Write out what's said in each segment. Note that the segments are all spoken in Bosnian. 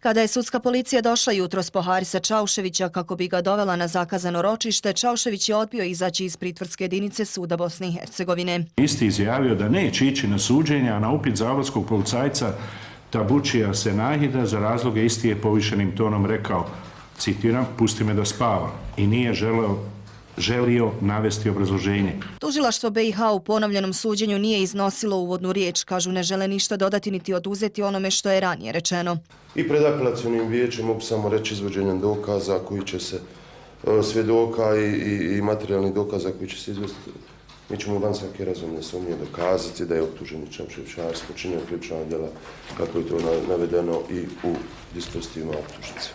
Kada je sudska policija došla jutros po Harisa Čauševića kako bi ga dovela na zakazano ročište, Čaušević je odbio izaći iz pritvorske jedinice suda Bosne i Hercegovine. Isti izjavio da neće ići na suđenje, a na upit zavodskog policajca Tabučija Senahida za razloge isti je povišenim tonom rekao, citiram, pusti me da spavam, i nije želio navesti obrazloženje. Tužilaštvo BiH u ponovljenom suđenju nije iznosilo uvodnu riječ, kažu ne žele ništa dodati niti oduzeti onome što je ranije rečeno. I pred apelacionim vijećem mogu samo reći izvođenjem dokaza koji će se, svjedoka i materijalnih dokaza koji će se izvesti. Mi ćemo van svake razumne sumnje dokazati da je optuženi Čaušević počinio krivična djela kako je to navedeno i u dispozitivima optužnice.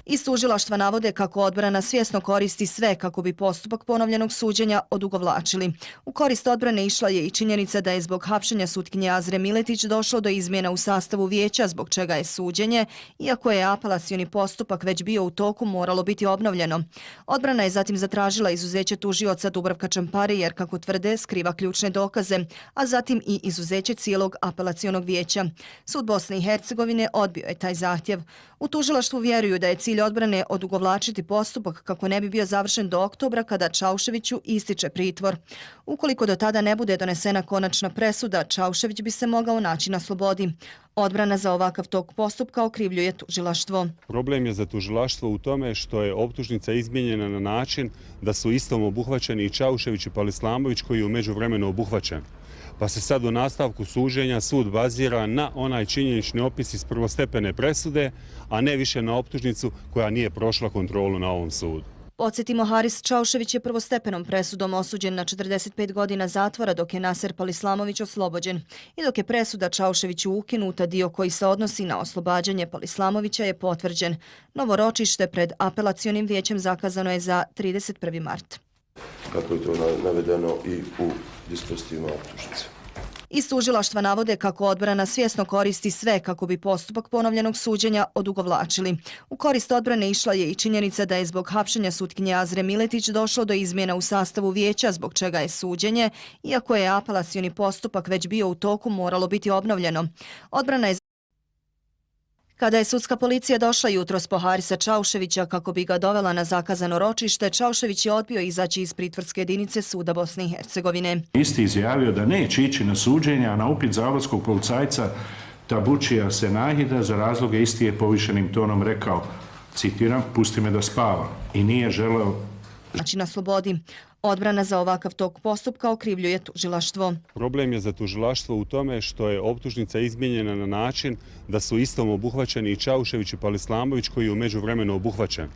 Iz tužilaštva navode kako odbrana svjesno koristi sve kako bi postupak ponovljenog suđenja odugovlačili. U korist odbrane išla je i činjenica da je zbog hapšenja sutkinje Azre Miletić došlo do izmjena u sastavu vijeća, zbog čega je suđenje, iako je apelacioni postupak već bio u toku, moralo biti obnovljeno. Odbrana je zatim zatražila izuzeće tužioca Dubravka Čampari jer, kako tvrde, skriva ključne dokaze, a zatim i izuzeće cijelog apelacionog vijeća. Sud Bosne i Hercegovine odbio je taj zahtjev. U tužilaštvu vjeruju da je cilj odbrane odugovlačiti postupak kako ne bi bio završen do oktobra kada Čauševiću ističe pritvor. Ukoliko do tada ne bude donesena konačna presuda, Čaušević bi se mogao naći na slobodi. Odbrana za ovakav tok postupka okrivljuje tužilaštvo. Problem je za tužilaštvo u tome što je optužnica izmijenjena na način da su istom obuhvaćeni i Čaušević i Palislamović koji je u međuvremenu obuhvaćen. Pa se sad u nastavku suđenja sud bazira na onaj činjenični opis iz prvostepene presude, a ne više na optužnicu koja nije prošla kontrolu na ovom sudu. Podsjetimo, Haris Čaušević je prvostepenom presudom osuđen na 45 godina zatvora, dok je Naser Palislamović oslobođen. I dok je presuda Čauševiću ukinuta, dio koji se odnosi na oslobađanje Palislamovića je potvrđen. Novo ročište pred apelacionim vijećem zakazano je za 31. mart. Kako je to navedeno i u dispozitivima optužnice. Iz tužilaštva navode kako odbrana svjesno koristi sve kako bi postupak ponovljenog suđenja odugovlačili. U korist odbrane išla je i činjenica da je zbog hapšenja sutkinje Azre Miletić došlo do izmjena u sastavu vijeća, zbog čega je suđenje, iako je apelacioni postupak već bio u toku, moralo biti obnovljeno. Odbrana je Kada je sudska policija došla jutros po Harisa Čauševića kako bi ga dovela na zakazano ročište, Čaušević je odbio izaći iz pritvorske jedinice suda Bosne i Hercegovine. Isti izjavio da neće ići na suđenje, a na upit zavodskog policajca Tabučija Senahida za razloge isti je povišenim tonom rekao, citiram, pusti me da spavam, i nije želeo naći na slobodi. Odbrana za ovakav tok postupka okrivljuje tužilaštvo. Problem je za tužilaštvo u tome što je optužnica izmijenjena na način da su istom obuhvaćeni i Čaušević i Palislamović koji je u međuvremenu obuhvaćen.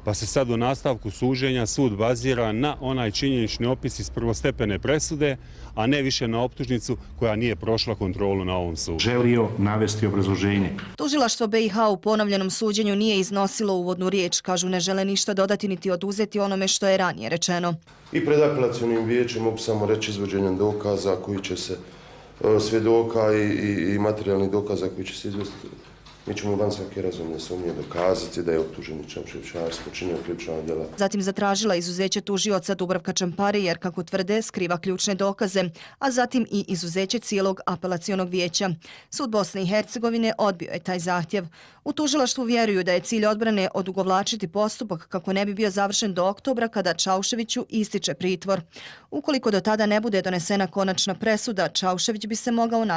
Pa se sad u nastavku suđenja sud bazira na onaj činjenični opis iz prvostepene presude, a ne više na optužnicu koja nije prošla kontrolu na ovom sudu. Želio navesti obrazloženje. Tužilaštvo BiH u ponovljenom suđenju nije iznosilo uvodnu riječ, kažu ne žele ništa dodati niti oduzeti onome što je ranije rečeno. I pred apelacionim vijećem mogu samo reći izvođenjem dokaza koji će se, svjedoka i materijalnih dokaza koji će se izvesti. Mi ćemo van svake razumne sumnje dokazati da je optuženi Čaušević počinio krivična djela. Zatim zatražila izuzeće tužioca Dubravka Čampari jer, kako tvrde, skriva ključne dokaze, a zatim i izuzeće cijelog apelacionog vijeća. Sud Bosne i Hercegovine odbio je taj zahtjev. U tužilaštvu vjeruju da je cilj odbrane odugovlačiti postupak kako ne bi bio završen do oktobra kada Čauševiću ističe pritvor. Ukoliko do tada ne bude donesena konačna presuda, Čaušević bi se mogao